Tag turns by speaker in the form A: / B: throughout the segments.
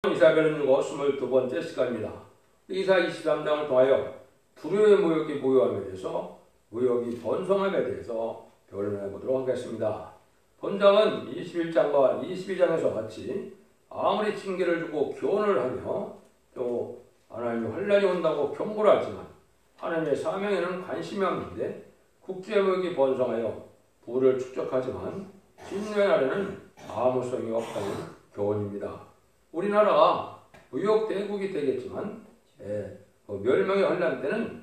A: 이사별은 22번째 시간입니다. 이사 23장을 통하여 불효의 무역이 무효함에 대해서 무역이 번성함에 대해서 변론해 보도록 하겠습니다. 본장은 21장과 22장에서 같이 아무리 징계를 주고 교훈을 하며 또 하나님의 환란이 온다고 경고를 하지만 하나님의 사명에는 관심이 없는데 국제의 무역이 번성하여 부를 축적하지만 진노의 날에는 아무 소용이 없다는 교훈입니다. 우리나라가 무역대국이 되겠지만 멸망의 환란 때는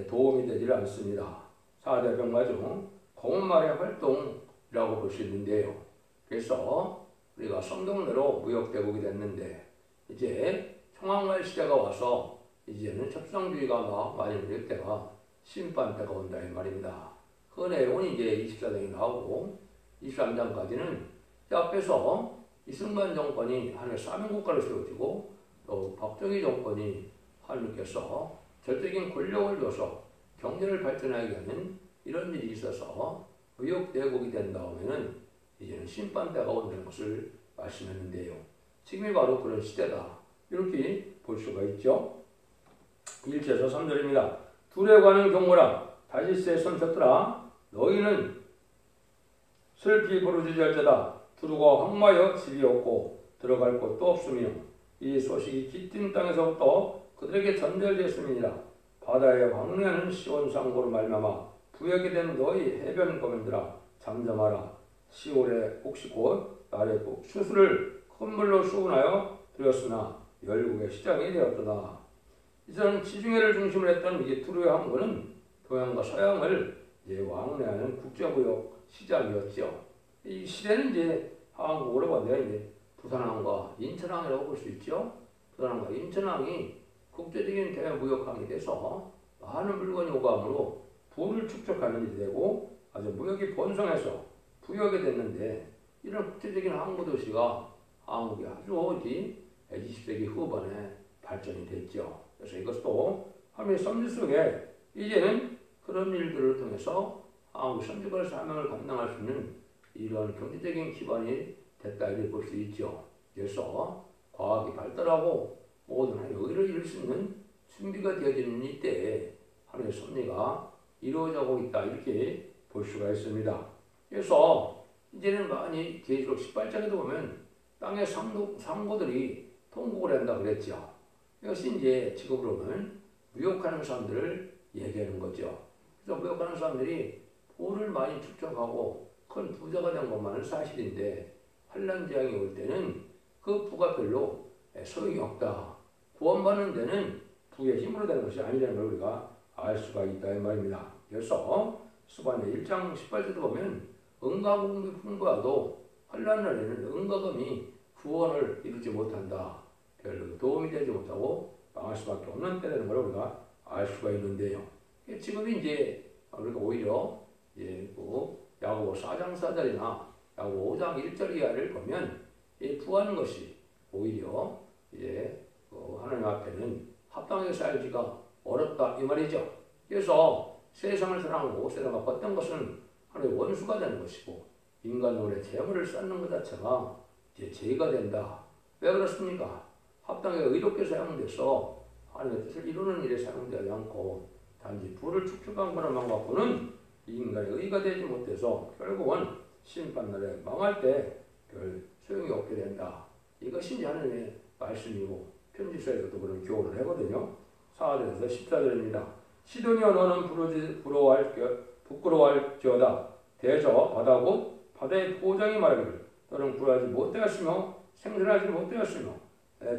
A: 도움이 되질 않습니다. 4대 병마 중 공말의 활동이라고 볼 수 있는데요. 그래서 우리가 성경대로 무역대국이 됐는데 이제 총황말 시대가 와서 이제는 협상주의가 많이 밀릴 때가 심판 때가 온다 이 말입니다. 그 내용은 이제 24장이 나오고 23장까지는 앞에서 이승만 정권이 하나님의 사명국가를 세워지고 또 박정희 정권이 하나님께서 절대적인 권력을 줘서 경제를 발전하게 하는 이런 일이 있어서 무역대국이 된 다음에는 이제는 심판대가 온다는 것을 말씀했는데요. 지금이 바로 그런 시대다. 이렇게 볼 수가 있죠. 1절에서 3절입니다. 둘에 관한 경고라. 다시스의 손쳤더라. 너희는 슬피 부르짖을 자다. 두루가 황마여 집이 없고 들어갈 곳도 없으며 이 소식이 깃든 땅에서부터 그들에게 전달되었음이니라. 바다에 왕래하는 시온상고로 말미암아 부역이 된 너희 해변 거민들아 잠잠하라. 시올의 혹시 곧 날의 국 수수를 큰 물로 수분하여 들였으나 열국의 시장이 되었도다. 이제는 지중해를 중심으로 했던 이게 투르의 항구는 동양과 서양을 이제 왕래하는 국제무역 시장이었죠. 이 시대는 이제 한국으로 보면 이제 부산항과 인천항이라고 볼 수 있죠. 부산항과 인천항이 국제적인 대무역항이 돼서 많은 물건이 오가므로 부를 축적하는 일이 되고 아주 무역이 번성해서 부역이 됐는데 이런 국제적인 항구 도시가 한국이 아주 20세기 후반에 발전이 됐죠. 그래서 이것도 하나님의 섭리 속에 이제는 그런 일들을 통해서 한국 선지자의 사명을 감당할 수 있는 이런 경제적인 기반이 됐다 이렇게 볼 수 있죠. 그래서 과학이 발달하고 모든 의를 이룰 수 있는 준비가 되어지는 이때에 하나님의 섭리가 이루어지고 있다 이렇게 볼 수가 있습니다. 그래서 이제는 많이 계시록 18장에도 보면 땅의 상고들이 통곡을 한다 그랬죠. 이것이 이제 지금으로는 무역하는 사람들을 얘기하는 거죠. 그래서 무역하는 사람들이 부를 많이 축적하고 큰 부자가 된 것만은 사실인데 환란 재앙이 올 때는 그 부가 별로 소용이 없다. 구원받는 데는 부의 힘으로 되는 것이 아니라는 걸 우리가 알 수가 있다 이 말입니다. 그래서 스바냐 1장 18절도 보면 은가금이 풍부하도 환란 날에는 은가금이 구원을 이루지 못한다. 별로 도움이 되지 못하고 망할 수밖에 없는 때라는 걸 우리가 알 수가 있는데요. 지금이 이제 우리가 오히려 야고보 4장 4절이나 야고보 5장 1절 이하를 보면 부하는 것이 오히려 이제 하나님 앞에는 합당하게 살기가 어렵다 이 말이죠. 그래서 세상을 사랑하고 세상과 헛된 것은 하나님의 원수가 되는 것이고 인간으로의 재물을 쌓는 것 자체가 이제 죄가 된다. 왜 그렇습니까? 합당하게 의롭게 사용돼서 하나님의 뜻을 이루는 일에 사용되지 않고 단지 부를 축적한 것만 갖고는 인간의 의가 되지 못해서 결국은 심판날에 망할 때 별 소용이 없게 된다. 이것이 이제 하나님의 말씀이고 편지서에서도 그런 교훈을 하거든요. 4절에서 14절입니다. 시도니아 너는 부끄러워할지어다. 대저 바다 곧 바다의 포장이 말하기를 너는 구하지 못되었으며 생존하지 못되었으며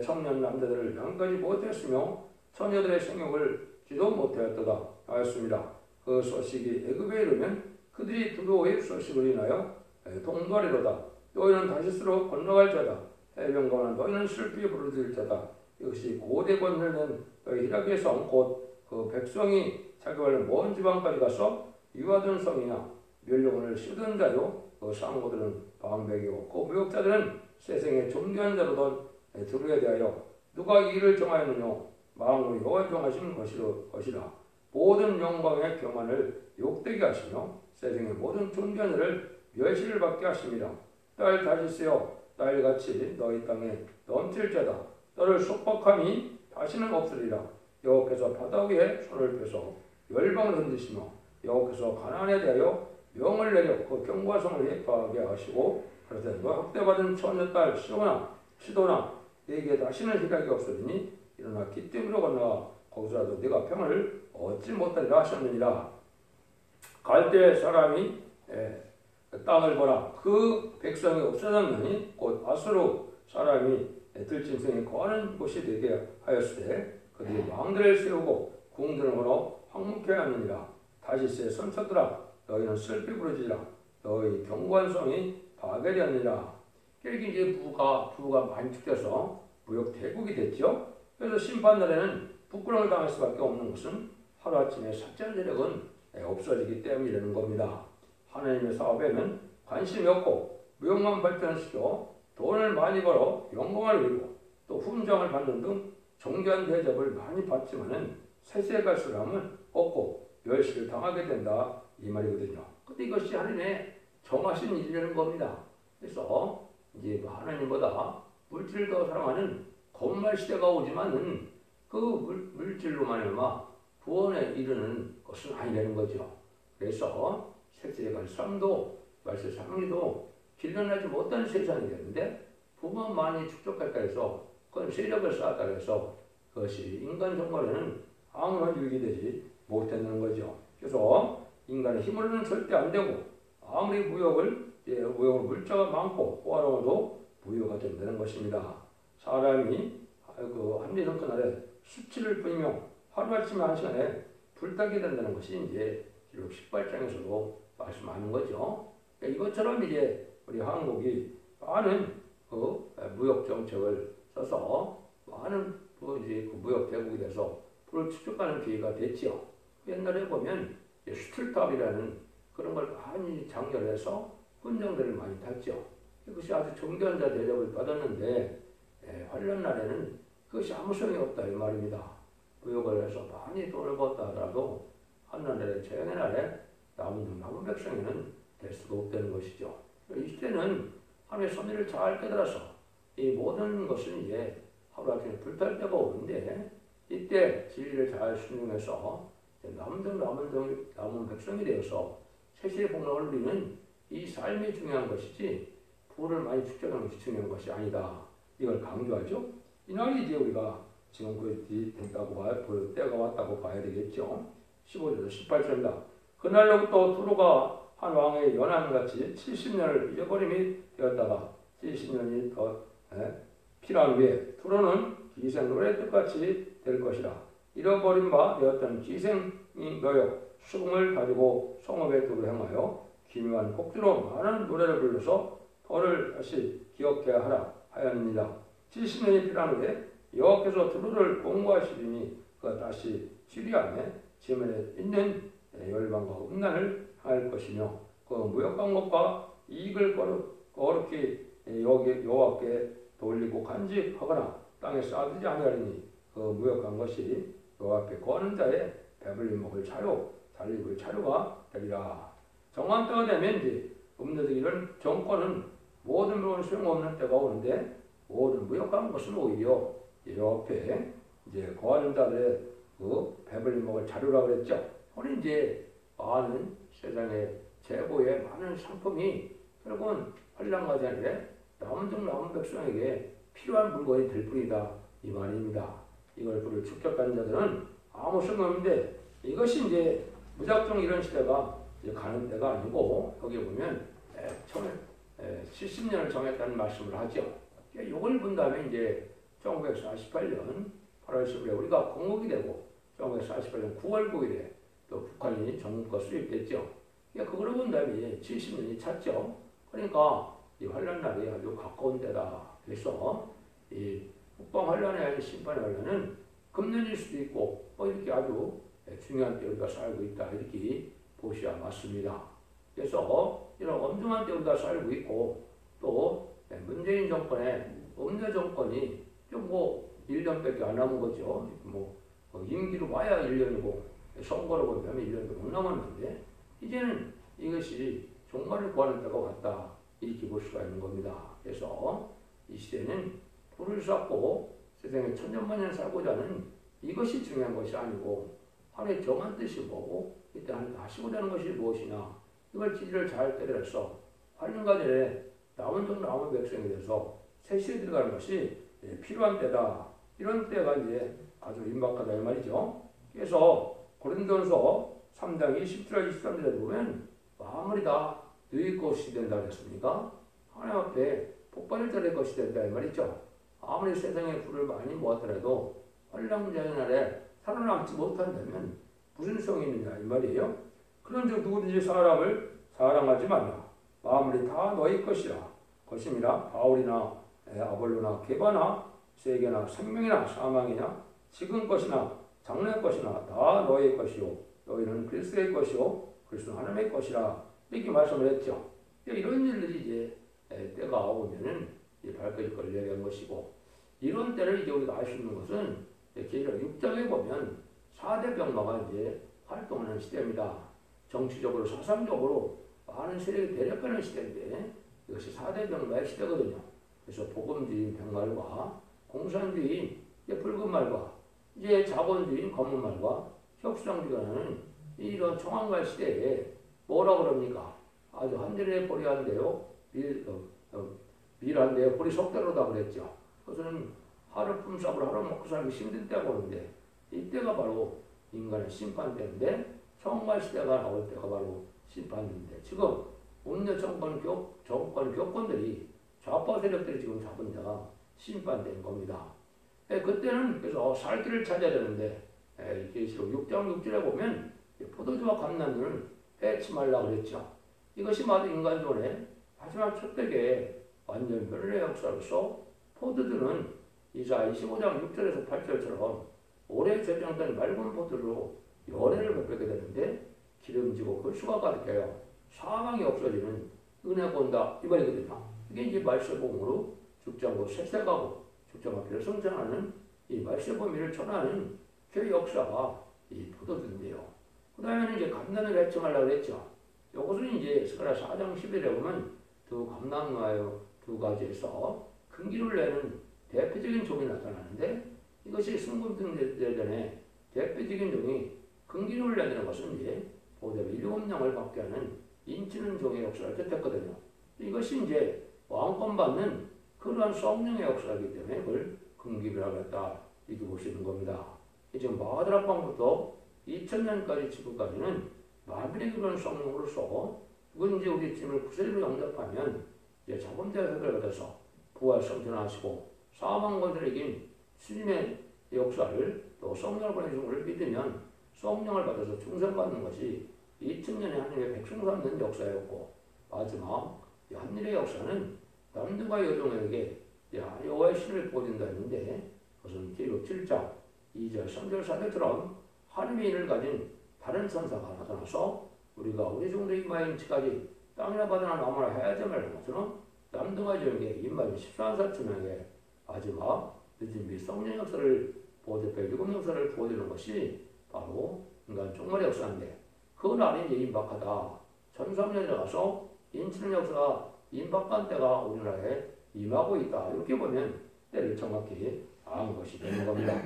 A: 청년 남자들을 양까지 못되었으며 처녀들의 생육을 지도 못하였도다 하였습니다. 그 소식이 애굽에 이르면 그들이 두로의 소식을 인하여 동거리로다. 너희는 다시스로 건너갈 자다. 해변가는 너희는 슬피 부르짖을 자다. 이것이 고대 건너는 너희 히라기의 성 곧 그 백성이 자기를 먼 지방까지 가서 유하던 성이나 멸령을 씌우던 자요. 그 상고들은 방백이고 그 무역자들은 세상의 존귀한 자로던 두루에 대하여 누가 이 일을 정하였느냐. 마음으로 여호와 정하신 것이라. 모든 영광의 평안을 욕되게 하시며 세상의 모든 존귀한 일을 멸시를 받게 하십니다. 딸 다시스여 딸같이 너희 땅에 넘칠 자다. 너를 속박함이 다시는 없으리라. 여호와께서 바다 위에 손을 펴서 열방을 흔드시며 여호와께서 가나안에 대하여 명을 내려 그 경과 성을 해파하게 하시고 그러되 너 학대받은 처녀딸 시도나 네게 다시는 희락이 없으리니 일어나 기띨으로 건너가 거기서라도 네가 평을 얻지 못하리라 하셨느니라. 갈대 사람이 땅을 보라. 그 백성이 없어졌느니 곧 아수르 사람이 들짐승이 거하는 곳이 되게 하였으되 그들이 왕들을 세우고 궁들을 걸어 황무케 하느니라. 다시세 선척들아 너희는 슬피 부르짖으라. 너희 경관성이 파괴되었느니라. 이렇게 이제 부가 많이 축돼서 무역 대국이 됐죠. 그래서 심판날에는 부끄러움을 당할 수밖에 없는 것은 하루아침에 삭제한 세력은 없어지기 때문이라는 겁니다. 하나님의 사업에는 관심이 없고 무역만 발전시켜 돈을 많이 벌어 영광을 누리고 또 훈장을 받는 등 정교한 대접을 많이 받지만은 세세갈 사람은 없고 멸시를 당하게 된다 이 말이거든요. 근데 이것이 하나님의 정하신 일이라는 겁니다. 그래서 이제 하나님보다 물질을 더 사랑하는 거짓말 시대가 오지만은 그 물질로만 아마 구원에 이르는 것은 아니라는 거죠. 그래서 세세갈 사람도 말세 상리도 길러내지 못하는 세상이 되는데 부만 많이 축적할까 해서 그건 세력을 쌓았다 해서 그것이 인간 정말에는 아무런 유익이 되지 못했는 거죠. 그래서 인간의 힘으로는 절대 안 되고 아무리 무역을 물자가 많고 호화로워도 무효가 된다는 것입니다. 사람이 한리는 그날에 수치를 뿌리며 하루아침에 한 시간에 불타게 된다는 것이 이제 기록 18장에서도 말씀하는 거죠. 이것처럼 이제 우리 한국이 많은 무역 정책을 써서 많은 이제 그 무역 대국이 돼서 불을 축적하는 기회가 됐죠. 옛날에 보면 슈틀탑이라는 그런 걸 많이 장렬해서 훈장들을 많이 탔죠. 그것이 아주 정견자 대접을 받았는데 환란 날에는 그것이 아무 소용이 없다 이 말입니다. 무역을 해서 많이 돈을 벌었다 하더라도 환란날에 재앙의 날에 남은 백성에는 될 수가 없다는 것이죠. 이 시대는 하나님의 섭리를 잘 깨달아서 이 모든 것은 이제 하루아침에 불탈 때가 오는데 이때 진리를 잘 순종해서 남은 백성이 되어서 세세의 복락을 누리는 이 삶이 중요한 것이지 부를 많이 축적하는 것이 중요한 것이 아니다. 이걸 강조하죠. 이날이 이제 우리가 지금 그 때가 왔다고 봐야 되겠죠. 15절에서 18절입니다. 그날로부터 두로가 한 왕의 연한같이 70년을 잊어버림이 되었다가 70년이 더 필요한 후에 두로는 기생 노래 뜻같이 될 것이라. 잃어버린 바 되었던 기생이 너여 수금을 가지고 성읍에 두루 행하여 기묘한 곡주로 많은 노래를 불러서 너를 다시 기억해 하라 하였느니라. 70년이 필요한 후에 여호와께서 두루를 공고하시리니 그가 다시 시리아에 지면에 있는 열방과 음란을 할 것이며 그 무역 방법과 이익을 거룩히 여호와께 돌리고 간직하거나 땅에 쌓아두지 아니하리니 그 무역한 것이 여호와 앞에 거하는 자의 배불리 먹을 자료 달리고 자료가 되리라. 정한 때가 되면 이제 음녀들 이런 정권은 모든 물건 소용없는 때가 오는데 모든 무역한 것은 오히려 여호와 앞에 이제 거하는 자들의 그 배불리 먹을 자료라고 그랬죠. 우리 이제 많은 세상의 재고의 많은 상품이 결국은 환란과 전에 남은 백성에게 필요한 물건이 될 뿐이다 이 말입니다. 이걸 불을 축적하는 자들은 아무 소용없는데 이것이 이제 무작정 이런 시대가 이제 가는 때가 아니고 여기 보면 처음에 70년을 정했다는 말씀을 하죠. 이걸 본 다음에 이제 1948년 8월 10일에 우리가 건국이 되고 1948년 9월 9일에 또 북한이 정부가 수립됐죠. 그걸 본 다음에 70년이 찼죠. 그러니까 이 환란날이 아주 가까운 때다. 그래서 이 국방 환란이 아닌 심판의 환란은 금년일 수도 있고 이렇게 아주 중요한 때 우리가 살고 있다 이렇게 보셔야 맞습니다. 그래서 이런 엄중한 때 우리가 살고 있고 또 문재인 정권의 음녀 정권이 좀 1년밖에 안 남은 거죠. 임기로 와야 1년이고 선거로 보면 1년도 못 남았는데 이제는 이것이 종말을 구하는 때가 왔다 이렇게 볼 수가 있는 겁니다. 그래서 이 시대는 불을 쌓고 세상에 천년만년 살고자 하는 이것이 중요한 것이 아니고 하나님의 정한 뜻이 뭐고 이때 하나님 하시고자 하는 것이 무엇이냐 이걸 지지를 잘 때려서 8년간 전에 남은 백성에 대해서 세시에 들어가는 것이 필요한 때다. 이런 때가 이제 아주 임박하다 이 말이죠. 그래서 고린도전서 3장 20절 23절에 보면 아무리 다 너희 것이 된다 그랬습니까? 하나님 앞에 폭발을 될 것이 된다 이 말이죠. 아무리 세상에 불을 많이 모았더라도 환란자의 날에 살아남지 못한다면 무슨 성이 있느냐 이 말이에요. 그런즉 누구든지 사람을 사랑하지 말라. 마음이 다 너희 것이라. 바울이나 아볼로나 게바나 세계나 생명이나 사망이나 지금 것이나 장래 것이나 다 너희 것이요 너희는 그리스도의 것이요 그리스도는 하나님의 것이라 이렇게 말씀을 했죠. 이런 일들이 이제 때가 오면은 발걸이 걸려야 하는 것이고 이런 때를 이제 우리가 알 수 있는 것은 계시록 6장에 보면 4대 병마가 이제 활동하는 시대입니다. 정치적으로 사상적으로 많은 세력이 대립하는 시대인데 이것이 4대 병마의 시대거든요. 그래서 복음주의인 백말과 공산주의인 붉은 말과 이제 자본주의인 검은 말과 혁수장주의라는 이런 청황갈 시대에 뭐라 그럽니까? 아주 한들에 보리한데요. 밀한데요. 보리 속대로다 그랬죠. 그것은 하루 품삯으로 하루 먹고 살기 힘든 때가 오는데 이때가 바로 인간의 심판때인데 청황갈 시대가 나올 때가 바로 심판인데 지금 온갖 정권 교권들이 좌파 세력들이 지금 잡은 데가 심판된 겁니다. 그때는 그래서 살 길을 찾아야 되는데 계시록 6장 6절에 보면 포도주와 감람들을 해치 말라고 그랬죠. 이것이 마저 인간존의 마지막 첫대에 완전 변론의 역사로서 포도주는 이사 25장 6절에서 8절처럼 오래 저장된 맑은 포도로 연애를 베풀게 되는데 기름지고 홀수가 가득해요. 사망이 없어지는 은혜가 온다 이 말이거든요. 이게 이제 말세복음으로 죽장고 색색하고 죽장과 성장하는 이 말세복음을 전하는 그 역사가 이 포도주인데요. 그 다음에는 이제 감난을 해청하려고 했죠. 이것은 이제 스가랴 4장 11에 보면 두 감난과의 두 가지에서 근기를 내는 대표적인 종이 나타나는데 이것이 승군등대 전에 대표적인 종이 근기를 내는 것은 이제 보대로 7명을 받게 하는 인치는 종의 역사를 뜻했거든요. 이것이 이제 왕권 받는 그러한 성령의 역사이기 때문에 그걸 근기라고 했다. 이렇게 보시는 겁니다. 지금 마하드락방부터 2000년까지 지금까지는 마비의 그런 성령으로서 그건 이제 우리 짐을 구세주로 영접하면 이제 자본대의 획을 받아서 부활 성전하시고 사망권들을 이긴 주님의 역사를 또 성령을 보내주신 것을 믿으면 성령을 받아서 충성받는 것이 2000년의 하나님의 백성 삼는 역사였고 마지막 한일의 역사는 남들과 여종에게 여호와의 신을 보여준다 했는데 그것은 계시록 7장 2절 3절 4절처럼 하나님의 인을 가진 다른 천사가 나타나서 우리가 우리 종들의 이마에 인치까지 땅이나 바다나 나무나 해야지 말는 것처럼 남등과 여종에게 이마에 14사천에게 마지막 늦은 비 성령 역사를 보대표 유금 역사를 보여주는 것이 바로 인간 종말의 역사인데 그 날이 이제 임박하다. 1300년에 들어가서 인치는 역사가 임박한 때가 우리나라에 임하고 있다. 이렇게 보면 때를 정확히 아는 것이 되는 겁니다.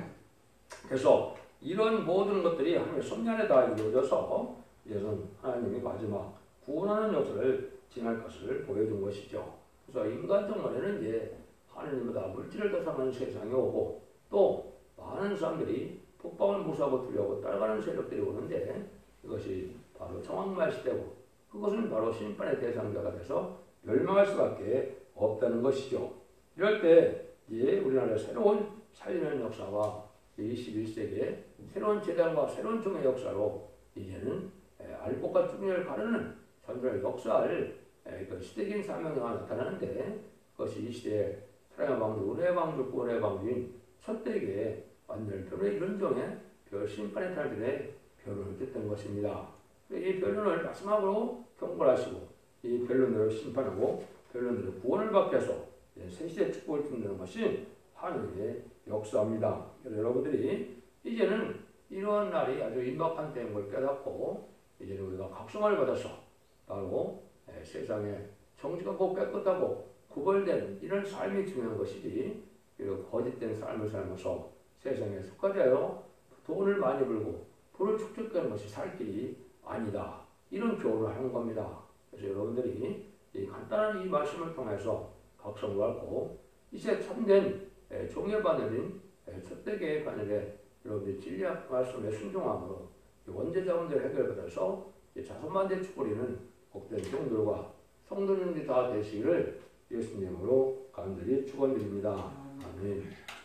A: 그래서 이런 모든 것들이 하나님의 섭리 안에 다 이루어져서 이제는 하나님이 마지막 구원하는 역사를 지날 것을 보여준 것이죠. 그래서 인간 정말에는 이제 하나님보다 물질을 더 사랑하는 세상이 오고 또 많은 사람들이 북방을 무시하고 두려고 따라가는 세력들이 오는데 이것이 바로 청황말 시대고 그것은 바로 심판의 대상자가 돼서 멸망할 수밖에 없다는 것이죠. 이럴 때 이제 우리나라의 새로운 살리는 역사와 21세기의 새로운 재단과 새로운 종의 역사로 이제는 알곡과 쭈니를 가르는 전도의 역사를 그 시대적인 사명이 나타나는데 그것이 이 시대에 사랑의 방주, 은혜의 방주, 구원의 방주인 첫대기에 완전 변호의 이런 종의 별 심판의 탈들의 변론을 뜻한 것입니다. 이 변론을 마지막으로 경고하시고 이 변론으로 심판하고 변론으로 구원을 받게 해서 새시대 축복을 준다는 것이 하늘의 역사입니다. 여러분들이 이제는 이러한 날이 아주 임박한 때인 걸 깨닫고 이제는 우리가 각성을 받아서 바로 세상에 정직하고 깨끗하고 구별된 이런 삶이 중요한 것이지 이런 거짓된 삶을 살면서 세상에 속가되어 돈을 많이 벌고 돈을 축적하는 것이 살 길이 아니다. 이런 교훈을 하는 겁니다. 그래서 여러분들이 이 간단한 이 말씀을 통해서 각성을 하고 이제 참된 종의 바늘인 첫대계의 바늘에 여러분들이 진리학 말씀에 순종함으로 원죄 자원들을 해결받아서 자손만대 축복이는 복된 종들과 성도님들이 다 되시기를 예수님으로 간절히 축원드립니다. 아멘.